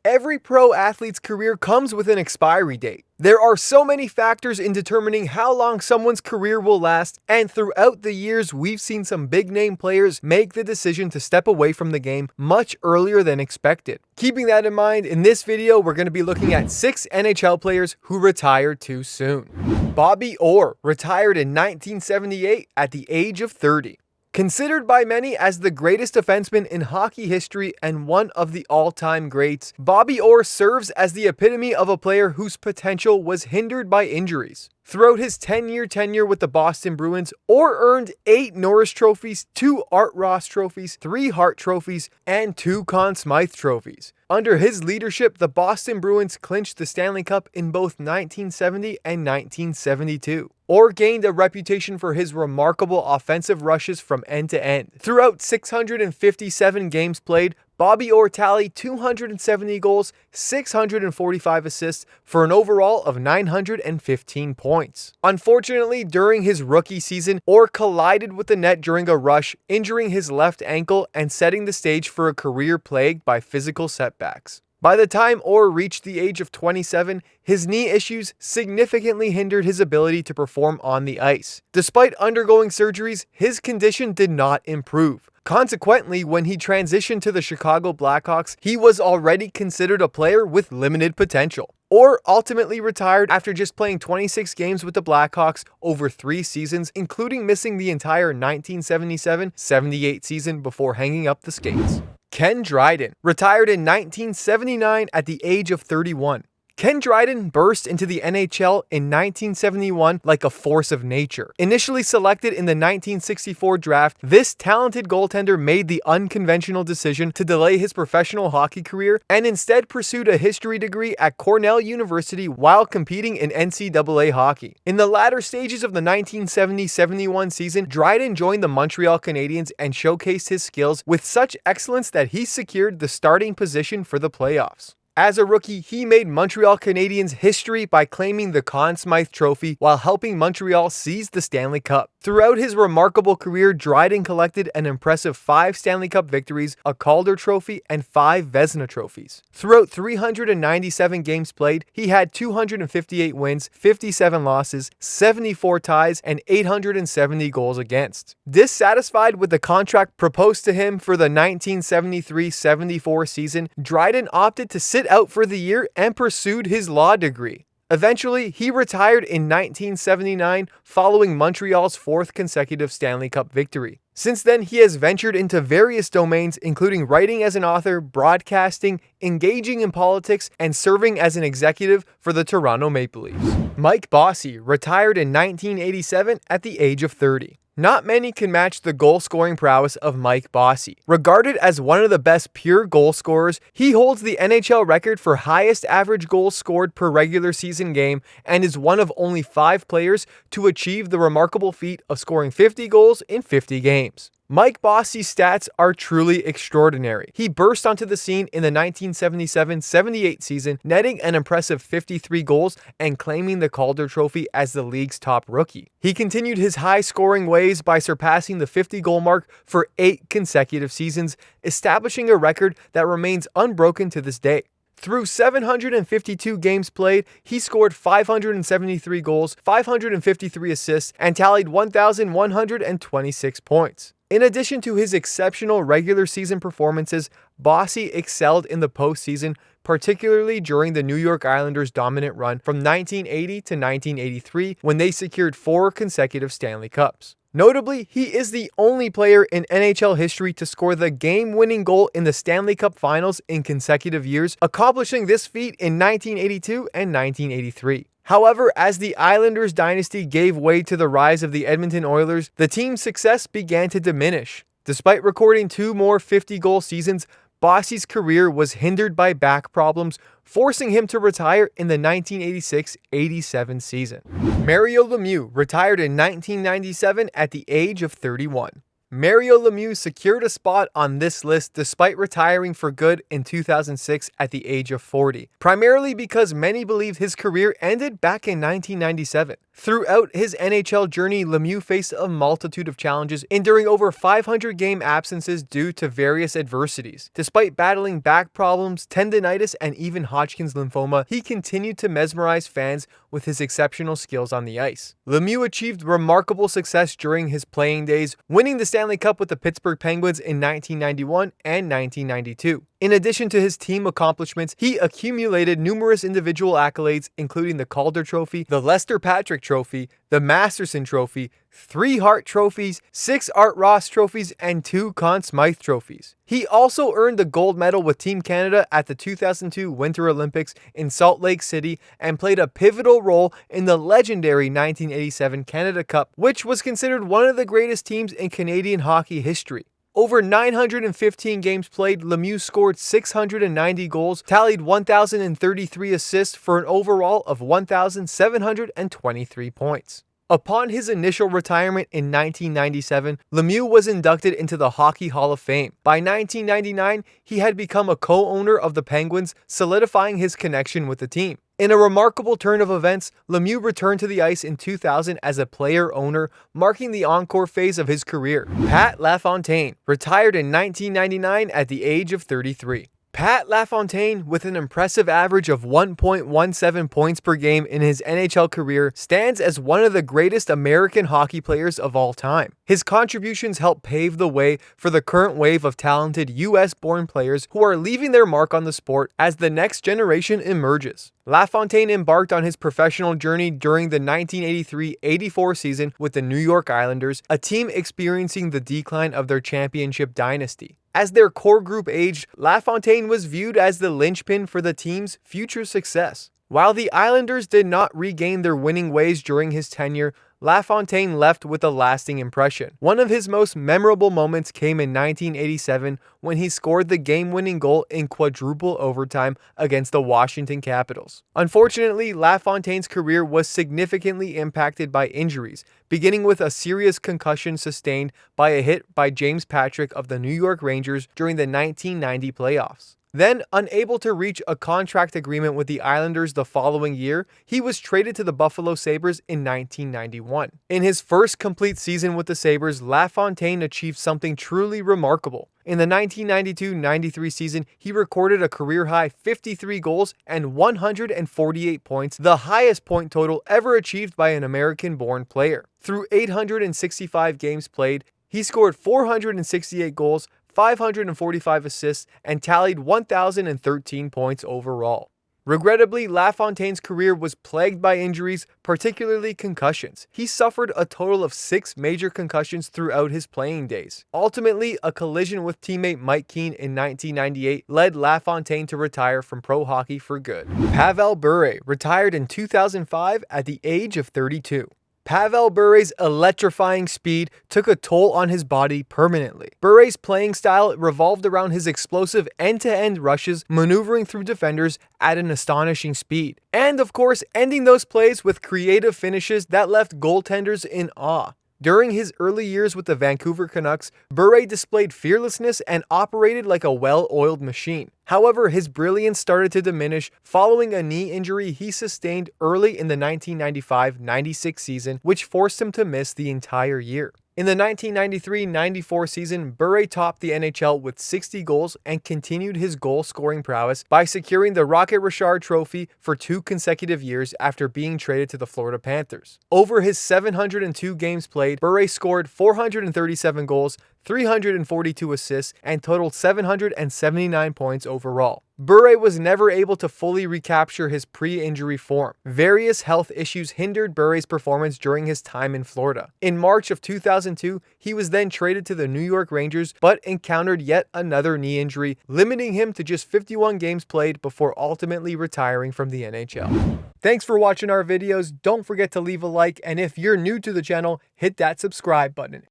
Every pro athlete's career comes with an expiry date. There are so many factors in determining how long someone's career will last, and throughout the years, we've seen some big name players make the decision to step away from the game much earlier than expected. Keeping that in mind, in this video, we're going to be looking at 6 NHL players who retired too soon. Bobby Orr retired in 1978 at the age of 30. Considered by many as the greatest defenseman in hockey history and one of the all-time greats, Bobby Orr serves as the epitome of a player whose potential was hindered by injuries. Throughout his 10-year tenure with the Boston Bruins, Orr earned 8 Norris trophies, 2 Art Ross trophies, 3 Hart trophies, and 2 Conn Smythe trophies. Under his leadership, the Boston Bruins clinched the Stanley Cup in both 1970 and 1972. Orr gained a reputation for his remarkable offensive rushes from end to end. Throughout 657 games played, Bobby Orr tallied 270 goals, 645 assists for an overall of 915 points. Unfortunately, during his rookie season, Orr collided with the net during a rush, injuring his left ankle and setting the stage for a career plagued by physical setbacks. By the time Orr reached the age of 27, his knee issues significantly hindered his ability to perform on the ice. Despite undergoing surgeries, his condition did not improve. Consequently, when he transitioned to the Chicago Blackhawks, he was already considered a player with limited potential. Orr ultimately retired after just playing 26 games with the Blackhawks over 3 seasons, including missing the entire 1977-78 season before hanging up the skates. Ken Dryden retired in 1979 at the age of 31. Ken Dryden burst into the NHL in 1971 like a force of nature. Initially selected in the 1964 draft, this talented goaltender made the unconventional decision to delay his professional hockey career and instead pursued a history degree at Cornell University while competing in NCAA hockey. In the latter stages of the 1970-71 season, Dryden joined the Montreal Canadiens and showcased his skills with such excellence that he secured the starting position for the playoffs. As a rookie, he made Montreal Canadiens history by claiming the Conn Smythe Trophy while helping Montreal seize the Stanley Cup. Throughout his remarkable career, Dryden collected an impressive 5 Stanley Cup victories, a Calder Trophy, and 5 Vezina trophies. Throughout 397 games played, he had 258 wins, 57 losses, 74 ties, and 870 goals against. Dissatisfied with the contract proposed to him for the 1973-74 season, Dryden opted to sit out for the year and pursued his law degree. Eventually, he retired in 1979 following Montreal's 4th consecutive Stanley Cup victory. Since then, he has ventured into various domains, including writing as an author, broadcasting, engaging in politics, and serving as an executive for the Toronto Maple Leafs. Mike Bossy retired in 1987 at the age of 30. Not many can match the goal-scoring prowess of Mike Bossy. Regarded as one of the best pure goal scorers, he holds the NHL record for highest average goals scored per regular season game and is one of only 5 players to achieve the remarkable feat of scoring 50 goals in 50 games. Mike Bossy's stats are truly extraordinary. He burst onto the scene in the 1977-78 season, netting an impressive 53 goals and claiming the Calder Trophy as the league's top rookie. He continued his high-scoring ways by surpassing the 50-goal mark for 8 consecutive seasons, establishing a record that remains unbroken to this day. Through 752 games played, he scored 573 goals, 553 assists, and tallied 1,126 points. In addition to his exceptional regular season performances, Bossy excelled in the postseason, particularly during the New York Islanders' dominant run from 1980 to 1983 when they secured 4 consecutive Stanley Cups. Notably, he is the only player in NHL history to score the game-winning goal in the Stanley Cup Finals in consecutive years, accomplishing this feat in 1982 and 1983. However, as the Islanders dynasty gave way to the rise of the Edmonton Oilers, the team's success began to diminish. Despite recording 2 more 50-goal seasons, Bossy's career was hindered by back problems, forcing him to retire in the 1986-87 season. Mario Lemieux retired in 1997 at the age of 31. Mario Lemieux secured a spot on this list despite retiring for good in 2006 at the age of 40, primarily because many believe his career ended back in 1997. Throughout his NHL journey, Lemieux faced a multitude of challenges, enduring over 500 game absences due to various adversities. Despite battling back problems, tendinitis, and even Hodgkin's lymphoma, he continued to mesmerize fans with his exceptional skills on the ice. Lemieux achieved remarkable success during his playing days, winning the Stanley Cup with the Pittsburgh Penguins in 1991 and 1992. In addition to his team accomplishments, he accumulated numerous individual accolades, including the Calder Trophy, the Lester Patrick Trophy, the Masterson Trophy, 3 Hart Trophies, 6 Art Ross Trophies, and 2 Conn Smythe Trophies. He also earned the gold medal with Team Canada at the 2002 Winter Olympics in Salt Lake City and played a pivotal role in the legendary 1987 Canada Cup, which was considered one of the greatest teams in Canadian hockey history. Over 915 games played, Lemieux scored 690 goals, tallied 1,033 assists for an overall of 1,723 points. Upon his initial retirement in 1997, Lemieux was inducted into the Hockey Hall of Fame. By 1999, he had become a co-owner of the Penguins, solidifying his connection with the team. In a remarkable turn of events, Lemieux returned to the ice in 2000 as a player-owner, marking the encore phase of his career. Pat LaFontaine retired in 1999 at the age of 33. Pat LaFontaine, with an impressive average of 1.17 points per game in his NHL career, stands as one of the greatest American hockey players of all time. His contributions helped pave the way for the current wave of talented US-born players who are leaving their mark on the sport as the next generation emerges. LaFontaine embarked on his professional journey during the 1983-84 season with the New York Islanders, a team experiencing the decline of their championship dynasty. As their core group aged, LaFontaine was viewed as the linchpin for the team's future success. While the Islanders did not regain their winning ways during his tenure, LaFontaine left with a lasting impression. One of his most memorable moments came in 1987 when he scored the game-winning goal in quadruple overtime against the Washington Capitals. Unfortunately, LaFontaine's career was significantly impacted by injuries, beginning with a serious concussion sustained by a hit by James Patrick of the New York Rangers during the 1990 playoffs. Then, unable to reach a contract agreement with the Islanders the following year, he was traded to the Buffalo Sabres in 1991. In his first complete season with the Sabres, LaFontaine achieved something truly remarkable. In the 1992-93 season, he recorded a career-high 53 goals and 148 points, the highest point total ever achieved by an American-born player. Through 865 games played, he scored 468 goals, 545 assists, and tallied 1,013 points overall. Regrettably, LaFontaine's career was plagued by injuries, particularly concussions. He suffered a total of 6 major concussions throughout his playing days. Ultimately, a collision with teammate Mike Keane in 1998 led LaFontaine to retire from pro hockey for good. Pavel Bure retired in 2005 at the age of 32. Pavel Bure's electrifying speed took a toll on his body permanently. Bure's playing style revolved around his explosive end-to-end rushes, maneuvering through defenders at an astonishing speed. And of course, ending those plays with creative finishes that left goaltenders in awe. During his early years with the Vancouver Canucks, Bure displayed fearlessness and operated like a well-oiled machine. However, his brilliance started to diminish following a knee injury he sustained early in the 1995-96 season, which forced him to miss the entire year. In the 1993-94 season, Bure topped the NHL with 60 goals and continued his goal-scoring prowess by securing the Rocket Richard Trophy for 2 consecutive years after being traded to the Florida Panthers. Over his 702 games played, Bure scored 437 goals, 342 assists, and totaled 779 points overall. Bure was never able to fully recapture his pre-injury form. Various health issues hindered Bure's performance during his time in Florida. In March of 2002, he was then traded to the New York Rangers, but encountered yet another knee injury, limiting him to just 51 games played before ultimately retiring from the NHL. Thanks for watching our videos. Don't forget to leave a like, and if you're new to the channel, hit that subscribe button.